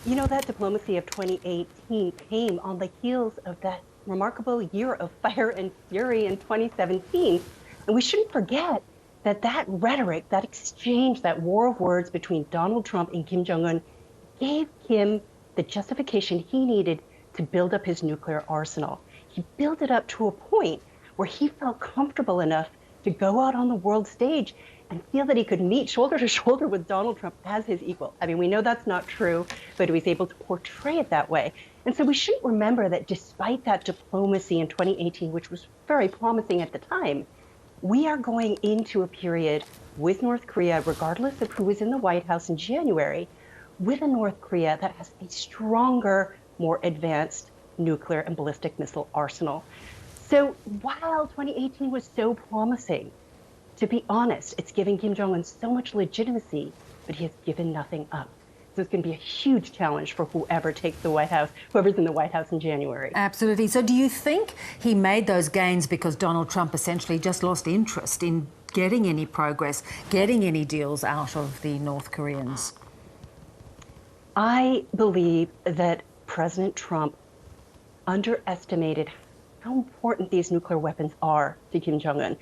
You know, that diplomacy of 2018 came on the heels of that remarkable year of fire and fury in 2017. And we shouldn't forget that that rhetoric, that exchange, that war of words between Donald Trump and Kim Jong-un gave Kim the justification he needed to build up his nuclear arsenal. He built it up to a point where he felt comfortable enough to go out on the world stage and feel that he could meet shoulder to shoulder with Donald Trump as his equal. I mean, we know that's not true, but he was able to portray it that way. And so we shouldn't remember that despite that diplomacy in 2018, which was very promising at the time, we are going into a period with North Korea, regardless of who is in the White House in January, with a North Korea that has a stronger, more advanced nuclear and ballistic missile arsenal. So while 2018 was so promising, to be honest, it's giving Kim Jong-un so much legitimacy, but he has given nothing up. So it's going to be a huge challenge for whoever takes the White House, whoever's in the White House in January. Absolutely. So do you think he made those gains because Donald Trump essentially just lost interest in getting any progress, getting any deals out of the North Koreans? I believe that President Trump underestimated how important these nuclear weapons are to Kim Jong-un.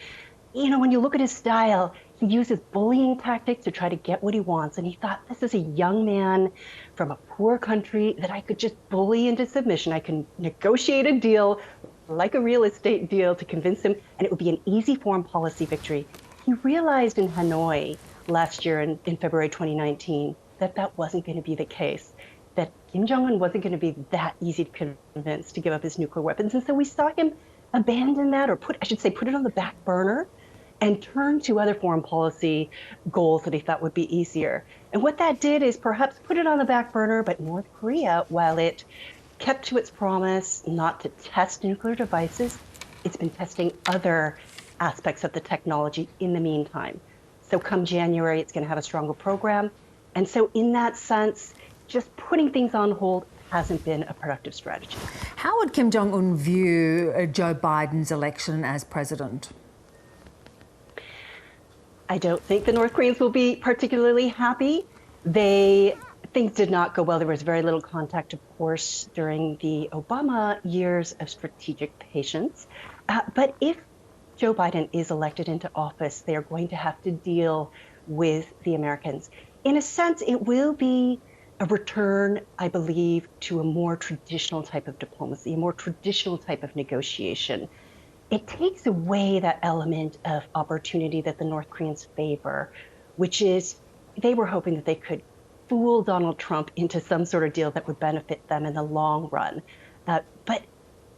You know, when you look at his style, he uses bullying tactics to try to get what he wants. And he thought, this is a young man from a poor country that I could just bully into submission. I can negotiate a deal like a real estate deal to convince him, and it would be an easy foreign policy victory. He realized in Hanoi last year in February 2019 that that wasn't going to be the case, that Kim Jong-un wasn't going to be that easy to convince to give up his nuclear weapons. And so we saw him abandon that, or put it on the back burner and turn to other foreign policy goals that he thought would be easier. And what that did is perhaps put it on the back burner, but North Korea, while it kept to its promise not to test nuclear devices, it's been testing other aspects of the technology in the meantime. So come January, it's going to have a stronger program. And so in that sense, just putting things on hold hasn't been a productive strategy. How would Kim Jong-un view Joe Biden's election as president? I don't think the North Koreans will be particularly happy. Things did not go well. There was very little contact, of course, during the Obama years of strategic patience. But if Joe Biden is elected into office, they are going to have to deal with the Americans. In a sense, it will be a return, I believe, to a more traditional type of diplomacy, a more traditional type of negotiation. It takes away that element of opportunity that the North Koreans favor, which is they were hoping that they could fool Donald Trump into some sort of deal that would benefit them in the long run. But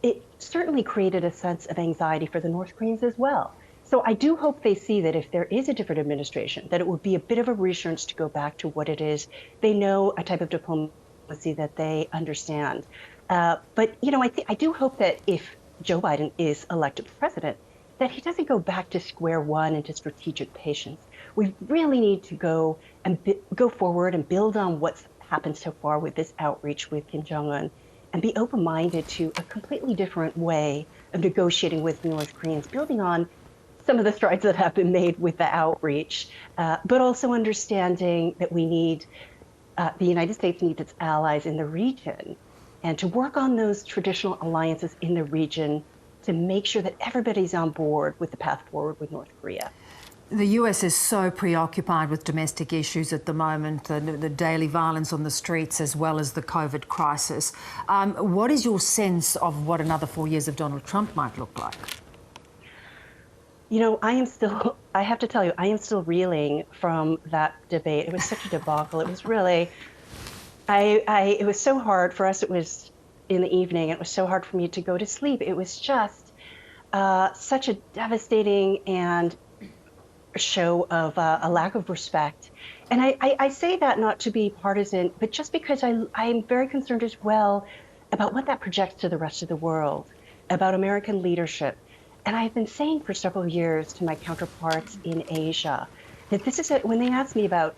it certainly created a sense of anxiety for the North Koreans as well. So I do hope they see that if there is a different administration, that it would be a bit of a reassurance to go back to what it is. They know a type of diplomacy that they understand. But, you know, I do hope that if Joe Biden is elected president, that he doesn't go back to square one and to strategic patience. We really need to go forward and build on what's happened so far with this outreach with Kim Jong-un and be open-minded to a completely different way of negotiating with the North Koreans, building on some of the strides that have been made with the outreach, but also understanding that we need, the United States needs its allies in the region, and to work on those traditional alliances in the region to make sure that everybody's on board with the path forward with North Korea. The US is so preoccupied with domestic issues at the moment, the daily violence on the streets as well as the COVID crisis. What is your sense of what another 4 years of Donald Trump might look like? You know, I have to tell you, I am still reeling from that debate. It was such a debacle. It was really, it was so hard for us. It was in the evening. It was so hard for me to go to sleep. It was just such a devastating and show of a lack of respect. And I say that not to be partisan, but just because I'm very concerned as well about what that projects to the rest of the world, about American leadership. And I've been saying for several years to my counterparts in Asia that this is when they ask me about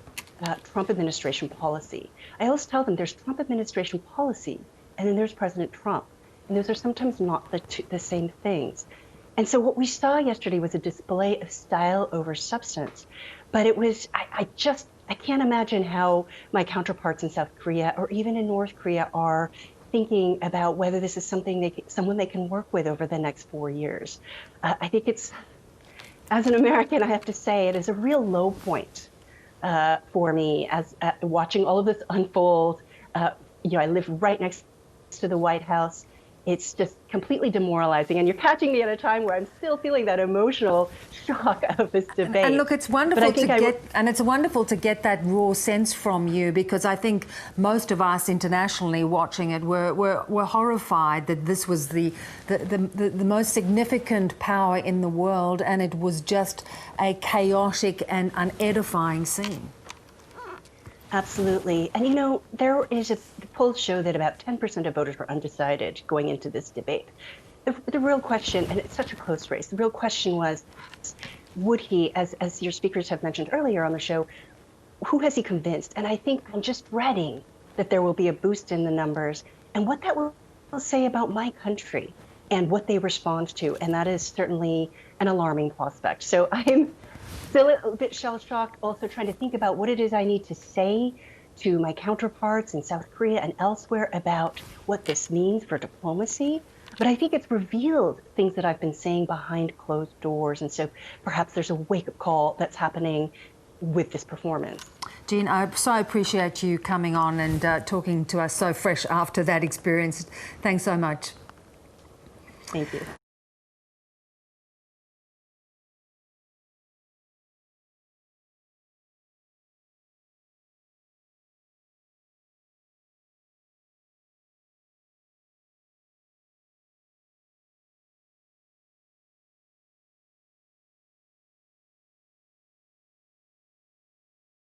Trump administration policy, I always tell them there's Trump administration policy and then there's President Trump. And those are sometimes not the same things. And so what we saw yesterday was a display of style over substance. But it was, I just I can't imagine how my counterparts in South Korea or even in North Korea are thinking about whether this is someone they can work with over the next 4 years. I think it's, as an American, I have to say, it is a real low point for me as watching all of this unfold. I live right next to the White House. It's just completely demoralizing. And you're catching me at a time where I'm still feeling that emotional shock of this debate. And look, it's wonderful it's wonderful to get that raw sense from you, because I think most of us internationally watching it were horrified that this was the most significant power in the world, and it was just a chaotic and unedifying scene. Absolutely. And the polls show that about 10% of voters were undecided going into this debate. The real question, and it's such a close race, the real question was, would he, as your speakers have mentioned earlier on the show, who has he convinced? And I think I'm just dreading that there will be a boost in the numbers and what that will say about my country and what they respond to. And that is certainly an alarming prospect. So I'm still a bit shell-shocked, also trying to think about what it is I need to say to my counterparts in South Korea and elsewhere about what this means for diplomacy. But I think it's revealed things that I've been saying behind closed doors. And so perhaps there's a wake-up call that's happening with this performance. Jean, I so appreciate you coming on and talking to us so fresh after that experience. Thanks so much. Thank you.